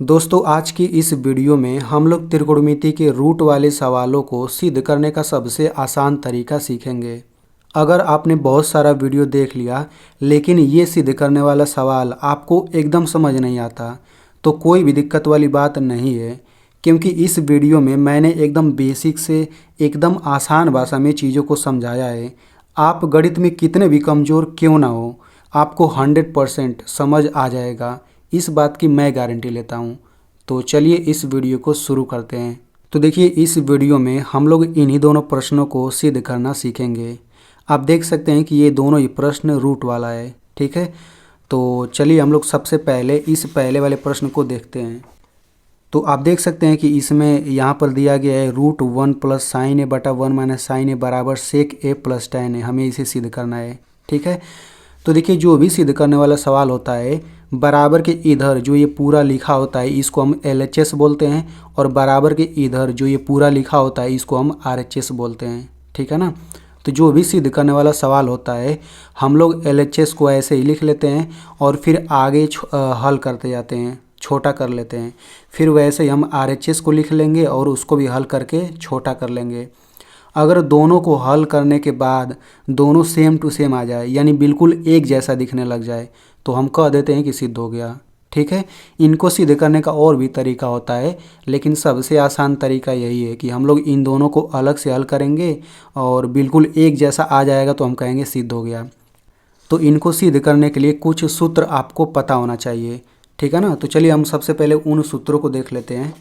दोस्तों आज की इस वीडियो में हम लोग त्रिकोणमिति के रूट वाले सवालों को सिद्ध करने का सबसे आसान तरीका सीखेंगे। अगर आपने बहुत सारा वीडियो देख लिया लेकिन ये सिद्ध करने वाला सवाल आपको एकदम समझ नहीं आता तो कोई भी दिक्कत वाली बात नहीं है, क्योंकि इस वीडियो में मैंने एकदम बेसिक से एकदम आसान भाषा में चीज़ों को समझाया है। आप गणित में कितने भी कमज़ोर क्यों ना हो, आपको 100% समझ आ जाएगा, इस बात की मैं गारंटी लेता हूँ। तो चलिए इस वीडियो को शुरू करते हैं। तो देखिए इस वीडियो में हम लोग इन्हीं दोनों प्रश्नों को सिद्ध करना सीखेंगे। आप देख सकते हैं कि ये दोनों ही प्रश्न रूट वाला है, ठीक है। तो चलिए हम लोग सबसे पहले इस पहले वाले प्रश्न को देखते हैं। तो आप देख सकते हैं कि इसमें यहाँ पर दिया गया है √1 प्लस साइन ए बटा 1 माइनस साइन ए बराबर सेक ए प्लस tan है। हमें इसे सिद्ध करना है, ठीक है। तो देखिए जो भी सिद्ध करने वाला सवाल होता है, बराबर के इधर जो ये पूरा लिखा होता है इसको हम LHS बोलते हैं, और बराबर के इधर जो ये पूरा लिखा होता है इसको हम RHS बोलते हैं, ठीक है ना। तो जो भी सिद्ध करने वाला सवाल होता है हम लोग LHS को ऐसे ही लिख लेते हैं और फिर आगे हल करते जाते हैं, छोटा कर लेते हैं। फिर वैसे ही हम RHS को लिख लेंगे और उसको भी हल करके छोटा कर लेंगे। अगर दोनों को हल करने के बाद दोनों सेम टू सेम आ जाए, यानी बिल्कुल एक जैसा दिखने लग जाए, तो हम कह देते हैं कि सिद्ध हो गया, ठीक है। इनको सिद्ध करने का और भी तरीका होता है, लेकिन सबसे आसान तरीका यही है कि हम लोग इन दोनों को अलग से हल करेंगे और बिल्कुल एक जैसा आ जाएगा तो हम कहेंगे सिद्ध हो गया। तो इनको सिद्ध करने के लिए कुछ सूत्र आपको पता होना चाहिए, ठीक है ना। तो चलिए हम सबसे पहले उन सूत्रों को देख लेते हैं।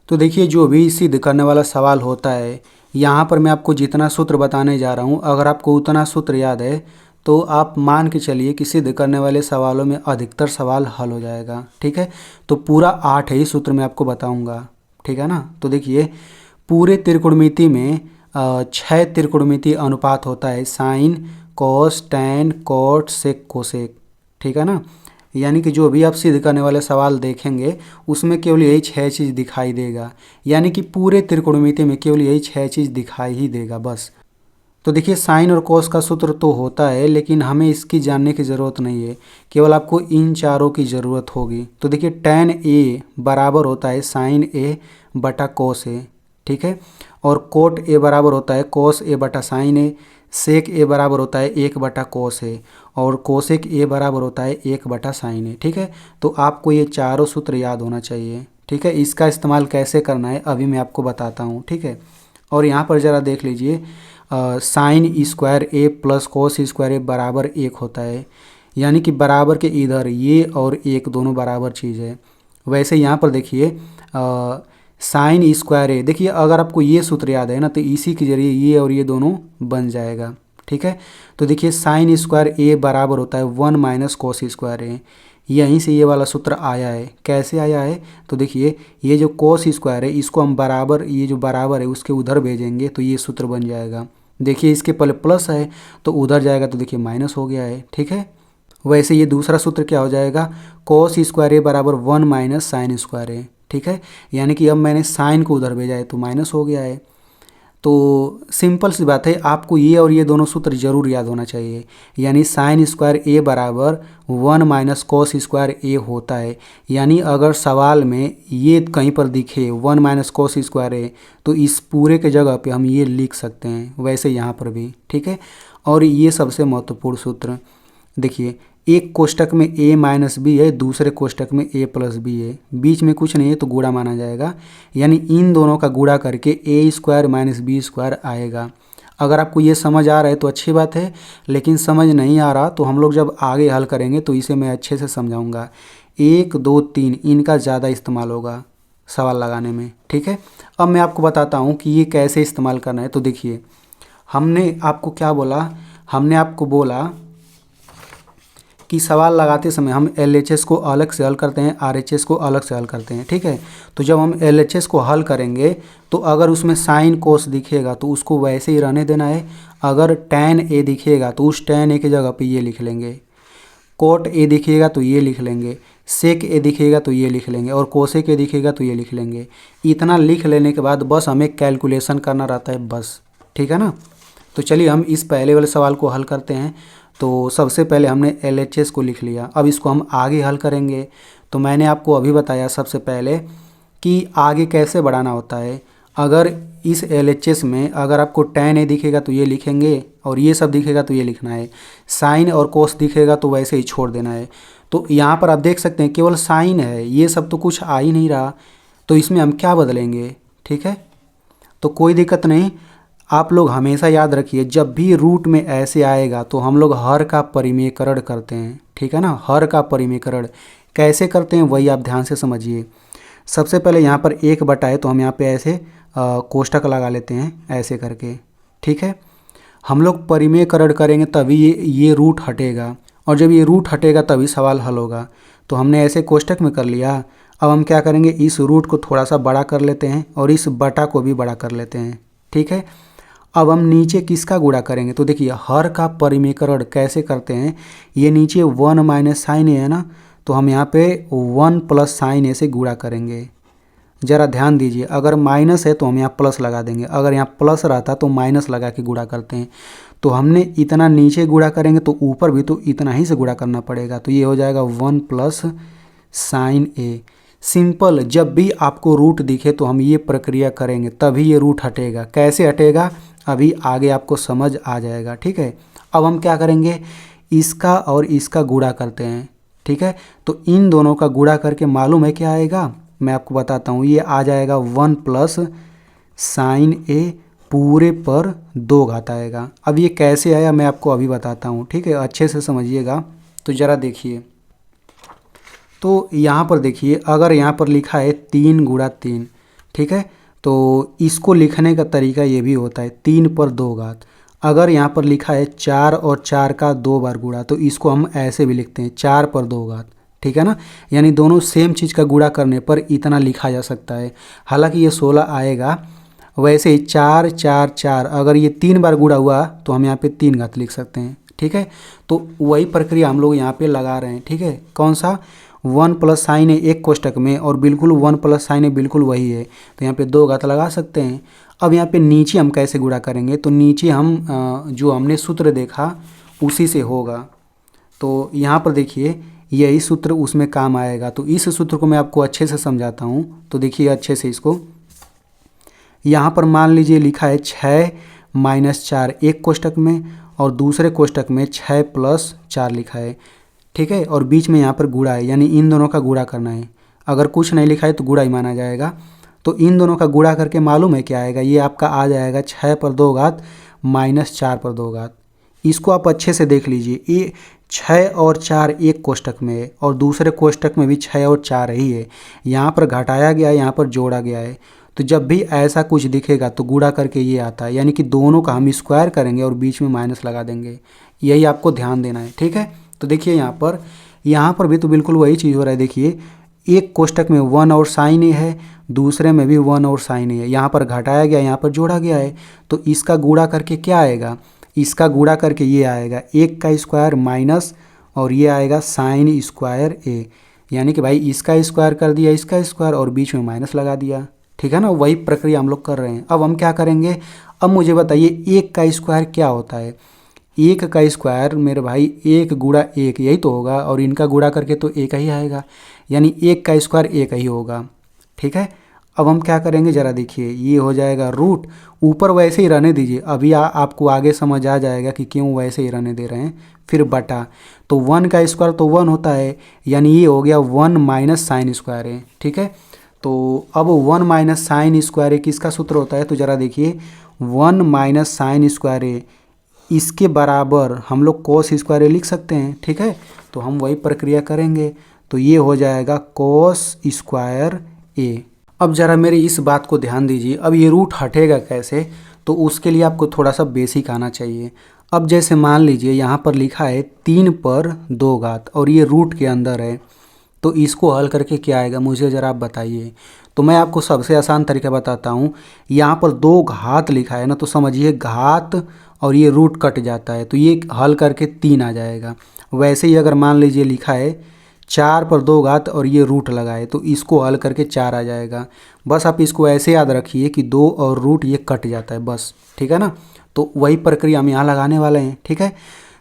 तो देखिए जो भी सिद्ध करने वाला सवाल होता है, यहाँ पर मैं आपको जितना सूत्र बताने जा रहा हूँ, अगर आपको उतना सूत्र याद है तो आप मान के चलिए कि सिद्ध करने वाले सवालों में अधिकतर सवाल हल हो जाएगा, ठीक है। तो पूरा 8 ही सूत्र मैं आपको बताऊंगा, ठीक है ना। तो देखिए पूरे त्रिकोणमिति में 6 त्रिकोणमिति अनुपात होता है, sine cos tan cot sec cosec, ठीक है ना। यानी कि जो भी आप सिद्ध करने वाले सवाल देखेंगे उसमें केवल यही 6 चीज़ दिखाई देगा, यानी कि पूरे त्रिकोणमिति में केवल यही 6 चीज़ दिखाई ही देगा बस। तो देखिए साइन और कॉस का सूत्र तो होता है, लेकिन हमें इसकी जानने की ज़रूरत नहीं है, केवल आपको इन चारों की ज़रूरत होगी। तो देखिए tan A बराबर होता है साइन A बटा कॉस A, ठीक है। और कोट A बराबर होता है कॉस A बटा साइन A, सेक A बराबर होता है 1 बटा कॉस A, और कोसेक A बराबर होता है 1 बटा साइन A, ठीक है। तो आपको ये चारों सूत्र याद होना चाहिए, ठीक है। इसका इस्तेमाल कैसे करना है अभी मैं आपको बताता हूँ, ठीक है। और यहाँ पर ज़रा देख लीजिए sine square A plus cos square A बराबर 1 होता है, यानी कि बराबर के इधर ये और 1 दोनों बराबर चीज़ है। वैसे यहाँ पर देखिए साइन स्क्वायर A, देखिए अगर आपको ये सूत्र याद है ना तो इसी के जरिए ये और ये दोनों बन जाएगा, ठीक है। तो देखिए साइन स्क्वायर A बराबर होता है 1 माइनस कॉस स्क्वायर A, यहीं से ये वाला सूत्र आया है। कैसे आया है तो देखिए ये जो कॉस स्क्वायर है इसको हम बराबर, ये जो बराबर है उसके उधर भेजेंगे तो ये सूत्र बन जाएगा। देखिए इसके पहले प्लस है तो उधर जाएगा तो देखिए माइनस हो गया है, ठीक है। वैसे ये दूसरा सूत्र क्या हो जाएगा, कॉस स्क्वायर A बराबर 1 माइनस साइन स्क्वायर A, ठीक है। यानी कि अब मैंने साइन को उधर भेजा है तो माइनस हो गया है। तो सिंपल सी बात है, आपको ये और ये दोनों सूत्र जरूर याद होना चाहिए। यानी साइन स्क्वायर A बराबर 1 माइनस कॉस स्क्वायर A होता है, यानी अगर सवाल में ये कहीं पर दिखे 1 माइनस कॉस स्क्वायर A तो इस पूरे के जगह पे हम ये लिख सकते हैं, वैसे यहाँ पर भी, ठीक है। और ये सबसे महत्वपूर्ण सूत्र देखिए, एक कोष्टक में A माइनस बी है, दूसरे कोष्टक में A प्लस बी है, बीच में कुछ नहीं है तो गुणा माना जाएगा, यानी इन दोनों का गुणा करके A square minus B square आएगा। अगर आपको ये समझ आ रहा है तो अच्छी बात है, लेकिन समझ नहीं आ रहा तो हम लोग जब आगे हल करेंगे तो इसे मैं अच्छे से समझाऊंगा। 1 2 3 इनका ज़्यादा इस्तेमाल होगा सवाल लगाने में, ठीक है। अब मैं आपको बताता हूँ कि ये कैसे इस्तेमाल करना है। तो देखिए हमने आपको क्या बोला, हमने आपको बोला कि सवाल लगाते समय हम LHS को अलग से हल करते हैं, RHS को अलग से हल करते हैं, ठीक है। तो जब हम LHS को हल करेंगे तो अगर उसमें साइन कोस दिखेगा तो उसको वैसे ही रहने देना है। अगर tan A दिखेगा तो उस tan A की जगह पे ये लिख लेंगे, कोट A दिखेगा तो ये लिख लेंगे, सेक A दिखेगा तो ये लिख लेंगे, और कोसेक A दिखेगा तो ये लिख लेंगे। इतना लिख लेने के बाद बस हमें कैलकुलेशन करना रहता है बस, ठीक है ना। तो चलिए हम इस पहले वाले सवाल को हल करते हैं। तो सबसे पहले हमने LHS को लिख लिया, अब इसको हम आगे हल करेंगे तो मैंने आपको अभी बताया सबसे पहले कि आगे कैसे बढ़ाना होता है। अगर इस LHS में अगर आपको tan a दिखेगा तो ये लिखेंगे, और ये सब दिखेगा तो ये लिखना है। साइन और कोस दिखेगा तो वैसे ही छोड़ देना है। तो यहाँ पर आप देख सकते हैं केवल साइन है, ये सब तो कुछ आ ही नहीं रहा, तो इसमें हम क्या बदलेंगे, ठीक है। तो कोई दिक्कत नहीं, आप लोग हमेशा याद रखिए जब भी रूट में ऐसे आएगा तो हम लोग हर का परिमेयकरण करते हैं, ठीक है ना। हर का परिमेयकरण कैसे करते हैं वही आप ध्यान से समझिए। सबसे पहले यहाँ पर 1 है तो हम यहाँ पे ऐसे कोष्ठक लगा लेते हैं ऐसे करके, ठीक है। हम लोग परिमेयकरण करेंगे तभी ये रूट हटेगा, और जब ये रूट हटेगा तभी सवाल हल होगा। तो हमने ऐसे कोष्ठक में कर लिया। अब हम क्या करेंगे, इस रूट को थोड़ा सा बड़ा कर लेते हैं और इस बटा को भी बड़ा कर लेते हैं, ठीक है। अब हम नीचे किसका गुणा करेंगे, तो देखिए हर का परिमेयकरण कैसे करते हैं। ये नीचे 1 माइनस साइन ए है ना, तो हम यहाँ पे 1 प्लस साइन ए से गुणा करेंगे। ज़रा ध्यान दीजिए, अगर माइनस है तो हम यहाँ प्लस लगा देंगे, अगर यहाँ प्लस रहता तो माइनस लगा के गुणा करते हैं। तो हमने इतना नीचे गुणा करेंगे तो ऊपर भी तो इतना ही से गुणा करना पड़ेगा, तो ये हो जाएगा 1 प्लस साइन ए। सिंपल, जब भी आपको रूट दिखे तो हम ये प्रक्रिया करेंगे तभी ये रूट हटेगा। कैसे हटेगा अभी आगे आपको समझ आ जाएगा, ठीक है। अब हम क्या करेंगे, इसका और इसका गुणा करते हैं, ठीक है। तो इन दोनों का गुणा करके मालूम है क्या आएगा, मैं आपको बताता हूँ। ये आ जाएगा 1 प्लस साइन ए पूरे पर 2 घात आएगा। अब ये कैसे आया मैं आपको अभी बताता हूँ, ठीक है, अच्छे से समझिएगा। तो ज़रा देखिए, तो यहाँ पर देखिए अगर यहाँ पर लिखा है 3 गुणा 3, ठीक है, तो इसको लिखने का तरीका ये भी होता है 3 पर 2 घात। अगर यहाँ पर लिखा है 4 और 4 का 2 बार गुणा, तो इसको हम ऐसे भी लिखते हैं 4 पर 2 घात, ठीक है ना। यानी दोनों सेम चीज़ का गुणा करने पर इतना लिखा जा सकता है। हालांकि ये 16 आएगा, वैसे ही 4 4 4 अगर ये 3 बार गुणा हुआ तो हम यहाँ पे 3 घात लिख सकते हैं, ठीक है। तो वही प्रक्रिया हम लोग यहाँ पे लगा रहे हैं, ठीक है। कौन सा, 1 प्लस साइन है एक कोष्ठक में, और बिल्कुल 1 प्लस साइन है बिल्कुल वही है, तो यहाँ पे 2 घात लगा सकते हैं। अब यहाँ पे नीचे हम कैसे गुणा करेंगे, तो नीचे हम जो हमने सूत्र देखा उसी से होगा। तो यहाँ पर देखिए यही सूत्र उसमें काम आएगा। तो इस सूत्र को मैं आपको अच्छे से समझाता हूँ, तो देखिए अच्छे से इसको। यहाँ पर मान लीजिए लिखा है 6 माइनस 4 एक कोष्ठक में, और दूसरे कोष्ठक में 6 प्लस 4 लिखा है, ठीक है, और बीच में यहाँ पर गुणा है, यानी इन दोनों का गुणा करना है। अगर कुछ नहीं लिखा है तो गुणा ही माना जाएगा। तो इन दोनों का गुणा करके मालूम है क्या आएगा, ये आपका आ जाएगा 6 पर 2 घात माइनस 4 पर 2 घात। इसको आप अच्छे से देख लीजिए, ये 6 और 4 एक कोष्ठक में है और दूसरे कोष्ठक में भी 6 और 4 ही है। यहाँ पर घटाया गया है, यहाँ पर जोड़ा गया है। तो जब भी ऐसा कुछ दिखेगा तो गुणा करके ये आता है, यानी कि दोनों का हम स्क्वायर करेंगे और बीच में माइनस लगा देंगे। यही आपको ध्यान देना है, ठीक है। तो देखिए यहाँ पर भी तो बिल्कुल वही चीज़ हो रहा है। देखिए एक कोष्ठक में 1 और साइन ए है, दूसरे में भी 1 और साइन ए है। यहाँ पर घटाया गया, यहाँ पर जोड़ा गया है। तो इसका गुणा करके क्या आएगा, इसका गुणा करके ये आएगा 1 का स्क्वायर माइनस, और ये आएगा साइन स्क्वायर ए, यानी कि भाई इसका स्क्वायर कर दिया, इसका स्क्वायर, और बीच में माइनस लगा दिया, ठीक है ना। वही प्रक्रिया हम लोग कर रहे हैं। अब हम क्या करेंगे, अब मुझे बताइए 1 का स्क्वायर क्या होता है। 1 का स्क्वायर मेरे भाई 1 गुणा 1 यही तो होगा, और इनका गुणा करके तो 1 ही आएगा, यानी 1 का स्क्वायर 1 ही होगा, ठीक है। अब हम क्या करेंगे ज़रा देखिए, ये हो जाएगा रूट, ऊपर वैसे ही रहने दीजिए, अभी आपको आगे समझ आ जाएगा कि क्यों वैसे ही रहने दे रहे हैं। फिर बटा, तो 1 का स्क्वायर तो 1 होता है, यानी ये हो गया 1 माइनस साइन स्क्वायर है, ठीक है। तो अब 1 माइनस साइन स्क्वायर है किसका सूत्र होता है, तो ज़रा देखिए 1 माइनस साइन स्क्वायर है, इसके बराबर हम लोग कोस स्क्वायर ए लिख सकते हैं, ठीक है। तो हम वही प्रक्रिया करेंगे, तो ये हो जाएगा कोस स्क्वायर ए। अब ज़रा मेरी इस बात को ध्यान दीजिए, अब ये रूट हटेगा कैसे, तो उसके लिए आपको थोड़ा सा बेसिक आना चाहिए। अब जैसे मान लीजिए यहाँ पर लिखा है 3 पर 2 घात और ये रूट के अंदर है, तो इसको हल करके क्या आएगा मुझे ज़रा आप बताइए। तो मैं आपको सबसे आसान तरीका बताता हूँ। यहाँ पर 2 घात लिखा है ना, तो समझिए घात और ये रूट कट जाता है, तो ये हल करके 3 आ जाएगा। वैसे ही अगर मान लीजिए लिखा है 4 पर 2 घात और ये रूट लगाए, तो इसको हल करके 4 आ जाएगा। बस आप इसको ऐसे याद रखिए कि 2 और रूट ये कट जाता है बस, ठीक है ना। तो वही प्रक्रिया हम यहाँ लगाने वाले हैं, ठीक है।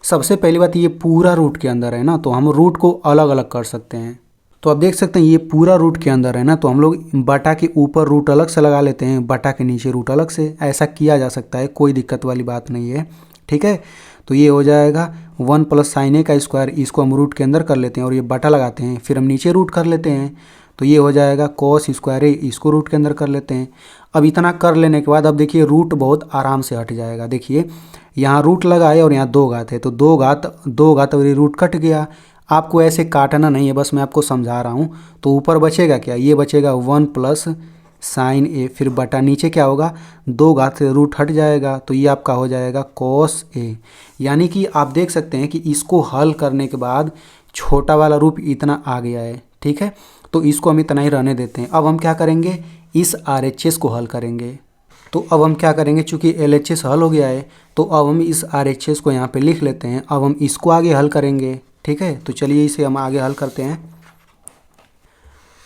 सबसे पहली बात, ये पूरा रूट के अंदर है ना, तो हम रूट को अलग अलग कर सकते हैं। तो आप देख सकते हैं ये पूरा रूट के अंदर है ना, तो हम लोग बटा के ऊपर रूट अलग से लगा लेते हैं, बटा के नीचे रूट अलग से, ऐसा किया जा सकता है, कोई दिक्कत वाली बात नहीं है। ठीक है, तो ये हो जाएगा 1 प्लस साइन ए का स्क्वायर, इसको हम रूट के अंदर कर लेते हैं और ये बटा लगाते हैं, फिर हम नीचे रूट कर लेते हैं, तो ये हो जाएगा कॉस स्क्वायर ए, इसको रूट के अंदर कर लेते हैं। अब इतना कर लेने के बाद अब देखिए रूट बहुत आराम से हट जाएगा। देखिए यहाँ रूट लगा है और यहाँ 2 घात है, तो 2 घात और ये रूट कट गया। आपको ऐसे काटना नहीं है, बस मैं आपको समझा रहा हूँ। तो ऊपर बचेगा क्या, ये बचेगा 1 प्लस साइन ए, फिर बटा नीचे क्या होगा, 2 घात से रूट हट जाएगा, तो ये आपका हो जाएगा कॉस ए। यानी कि आप देख सकते हैं कि इसको हल करने के बाद छोटा वाला रूप इतना आ गया है। ठीक है, तो इसको हम इतना ही रहने देते हैं। अब हम क्या करेंगे, इस RHS को हल करेंगे। तो अब हम क्या करेंगे, चूंकि LHS हल हो गया है तो अब हम इस RHS को यहाँ पे लिख लेते हैं। अब हम इसको आगे हल करेंगे। ठीक है, तो चलिए इसे हम आगे हल करते हैं।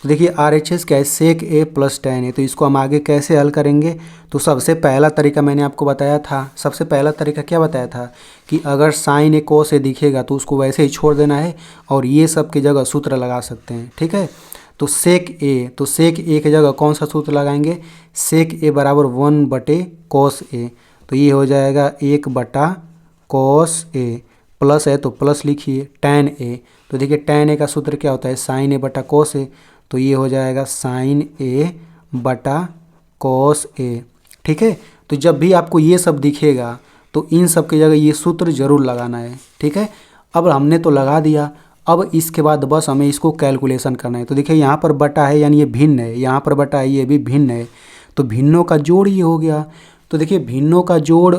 तो देखिए RHS क्या है, सेक ए प्लस tan है, तो इसको हम आगे कैसे हल करेंगे। तो सबसे पहला तरीका मैंने आपको बताया था, सबसे पहला तरीका क्या बताया था कि अगर साइन ए कोस ए दिखेगा तो उसको वैसे ही छोड़ देना है और ये सब की जगह सूत्र लगा सकते हैं। ठीक है, तो सेक ए, तो सेक ए की जगह कौन सा सूत्र लगाएंगे, सेक ए बराबर 1 बटे कोस ए, तो ये हो जाएगा 1 बटा कोस ए, प्लस है तो प्लस लिखिए, tan ए, तो देखिए tan ए का सूत्र क्या होता है, साइन ए बटा कोस ए, तो ये हो जाएगा साइन ए बटा कोस ए। ठीक है, तो जब भी आपको ये सब दिखेगा तो इन सब की जगह ये सूत्र जरूर लगाना है। ठीक है, अब हमने तो लगा दिया, अब इसके बाद बस हमें इसको कैलकुलेशन करना है। तो देखिए यहाँ पर बटा है यानी ये भिन्न है, यहाँ पर बटा है ये भी भिन्न है, तो भिन्नों का जोड़ ये हो गया। तो देखिए भिन्नों का जोड़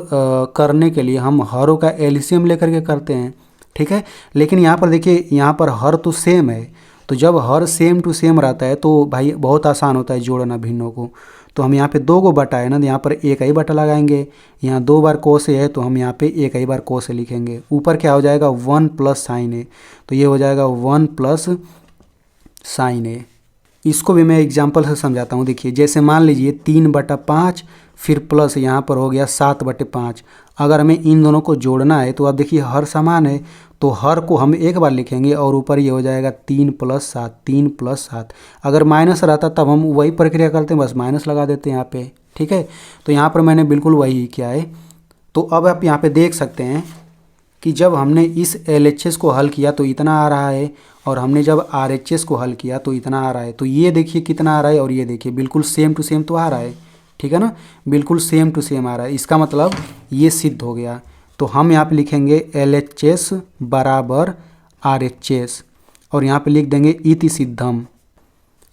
करने के लिए हम हरों का एलसीएम लेकर के करते हैं। ठीक है, लेकिन यहाँ पर देखिए यहाँ पर हर तो सेम है, तो जब हर सेम टू सेम रहता है तो भाई बहुत आसान होता है जोड़ना भिन्नों को। तो हम यहाँ पे 2 को बटा है ना, तो यहाँ पर एक ही बटा लगाएंगे, यहाँ 2 बार कोस ए है तो हम यहाँ पे एक ही बार कोस ए लिखेंगे। ऊपर क्या हो जाएगा 1 प्लस साइन ए, तो ये हो जाएगा 1 प्लस साइन ए। इसको भी मैं एग्जांपल से समझाता हूँ। देखिए जैसे मान लीजिए 3/5 फिर प्लस यहाँ पर हो गया 7/5। अगर हमें इन दोनों को जोड़ना है तो आप देखिए हर समान है, तो हर को हम एक बार लिखेंगे और ऊपर ये हो जाएगा 3 + 7, 3 + 7। अगर माइनस रहता तब हम वही प्रक्रिया करते हैं, बस माइनस लगा देते हैं यहाँ पे। ठीक है, तो यहाँ पर मैंने बिल्कुल वही किया है। तो अब आप यहाँ पे देख सकते हैं कि जब हमने इस LHS को हल किया तो इतना आ रहा है, और हमने जब RHS को हल किया तो इतना आ रहा है। तो ये देखिए कितना आ रहा है और ये देखिए बिल्कुल सेम टू सेम तो आ रहा है। ठीक है ना, बिल्कुल सेम टू सेम आ रहा है, इसका मतलब ये सिद्ध हो गया। तो हम यहाँ पे लिखेंगे LHS बराबर RHS और यहाँ पे लिख देंगे इति सिद्धम,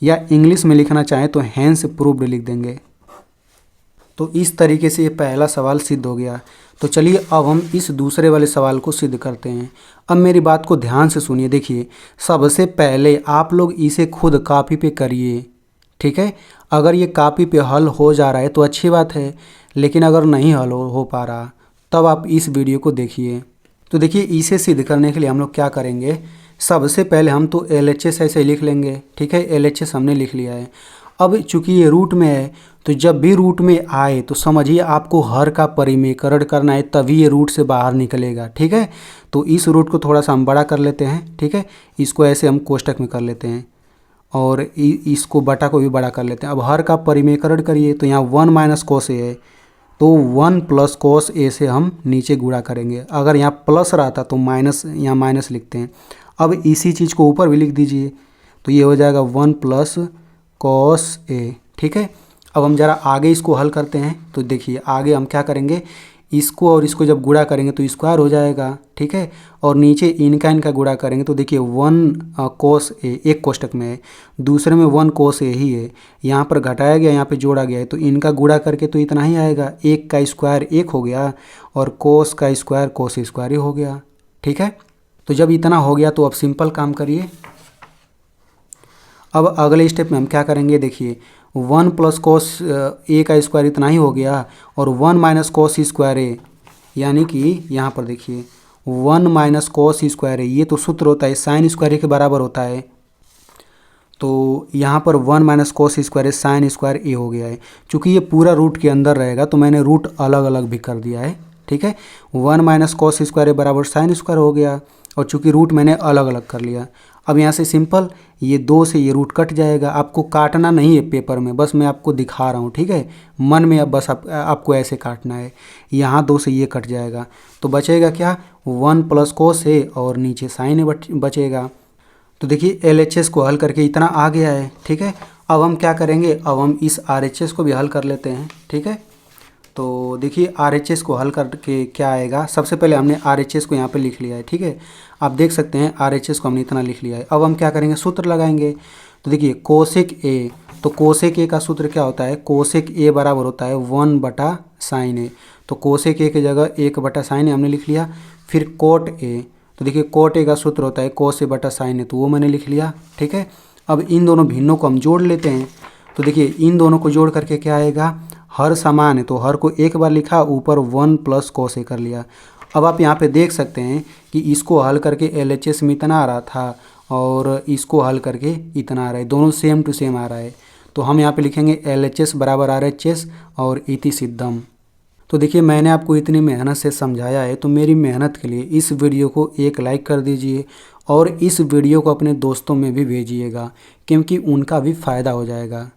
या इंग्लिश में लिखना चाहें तो हैंस प्रूव्ड लिख देंगे। तो इस तरीके से ये पहला सवाल सिद्ध हो गया। तो चलिए अब हम इस दूसरे वाले सवाल को सिद्ध करते हैं। अब मेरी बात को ध्यान से सुनिए। देखिए सबसे पहले आप लोग इसे खुद कॉपी पे करिए। ठीक है, अगर ये कॉपी पे हल हो जा रहा है तो अच्छी बात है, लेकिन अगर नहीं हल हो पा रहा तब आप इस वीडियो को देखिए। तो देखिए इसे सिद्ध करने के लिए हम लोग क्या करेंगे, सबसे पहले हम तो LHS ऐसे लिख लेंगे। ठीक है, LHS हमने लिख लिया है। अब चूंकि ये रूट में है तो जब भी रूट में आए तो समझिए आपको हर का परिमेयकरण करना है, तभी ये रूट से बाहर निकलेगा। ठीक है, तो इस रूट को थोड़ा सा हम बड़ा कर लेते हैं। ठीक है, इसको ऐसे हम कोष्टक में कर लेते हैं और इसको बटा को भी बड़ा कर लेते हैं। अब हर का परिमेयकरण करिए तो यहाँ 1 माइनस कोस ए है, तो 1 प्लस कोस ए से हम नीचे गुणा करेंगे। अगर यहाँ प्लस रहता तो माइनस, यहाँ माइनस लिखते हैं। अब इसी चीज़ को ऊपर भी लिख दीजिए, तो ये हो जाएगा 1 प्लस कोस ए। ठीक है, अब हम ज़रा आगे इसको हल करते हैं। तो देखिए आगे हम क्या करेंगे, इसको और इसको जब गुणा करेंगे तो स्क्वायर हो जाएगा। ठीक है, और नीचे इनका गुणा करेंगे तो देखिए 1 कोस ए एक कोष्टक में है, दूसरे में 1 कोस ए ही है, यहाँ पर घटाया गया, यहाँ पे जोड़ा गया है, तो इनका गुणा करके तो इतना ही आएगा। 1 का स्क्वायर 1 हो गया और कोस का स्क्वायर कोस स्क्वायर ही हो गया। ठीक है, तो जब इतना हो गया तो अब सिंपल काम करिए। अब अगले स्टेप में हम क्या करेंगे, देखिए 1 प्लस कोस ए का स्क्वायर इतना ही हो गया और 1 माइनस कोस स्क्वायर ए, यानी कि यहाँ पर देखिए 1 माइनस कोस स्क्वायर ए, ये तो सूत्र होता है साइन स्क्वायर ए के बराबर होता है। तो यहाँ पर 1 माइनस कोस स्क्वायर ए साइन स्क्वायर ए हो गया है। चूँकि ये पूरा रूट के अंदर रहेगा तो मैंने रूट अलग अलग भी कर दिया है। ठीक है, 1 माइनस कोस स्क्वायर ए बराबर साइन स्क्वायर हो गया, और चूँकि रूट मैंने अलग अलग कर लिया। अब यहाँ से सिंपल ये 2 से ये रूट कट जाएगा। आपको काटना नहीं है पेपर में, बस मैं आपको दिखा रहा हूँ, ठीक है। मन में अब बस आपको ऐसे काटना है। यहाँ 2 से ये कट जाएगा तो बचेगा क्या, 1 प्लस कोस है और नीचे साइन बचेगा। तो देखिए LHS को हल करके इतना आ गया है, ठीक है। अब हम क्या करेंगे, अब हम इस RHS को भी हल कर लेते हैं, ठीक है। तो देखिए RHS को हल करके क्या आएगा, सबसे पहले हमने RHS को यहाँ पे लिख लिया है, ठीक है। आप देख सकते हैं RHS को हमने इतना लिख लिया है। अब हम क्या करेंगे, सूत्र लगाएंगे। तो देखिए कोसेक ए, तो कोसेक ए का सूत्र क्या होता है, कोसेक ए बराबर होता है 1/sin ए। तो कोसेक ए की जगह 1/sin ए हमने लिख लिया। फिर कोट ए, तो देखिए कोट ए का सूत्र होता है कोस ए/sin ए, तो वो मैंने लिख लिया, ठीक है। अब इन दोनों भिन्नों को हम जोड़ लेते हैं। तो देखिए इन दोनों को जोड़ करके क्या आएगा, हर समान है तो हर को एक बार लिखा, ऊपर 1 प्लस कोस ए कर लिया। अब आप यहाँ पे देख सकते हैं कि इसको हल करके LHS में इतना आ रहा था और इसको हल करके इतना आ रहा है, दोनों सेम टू सेम आ रहा है। तो हम यहाँ पे लिखेंगे LHS बराबर RHS और इति सिद्धम। तो देखिए मैंने आपको इतनी मेहनत से समझाया है, तो मेरी मेहनत के लिए इस वीडियो को एक लाइक कर दीजिए और इस वीडियो को अपने दोस्तों में भी भेजिएगा, क्योंकि उनका भी फ़ायदा हो जाएगा।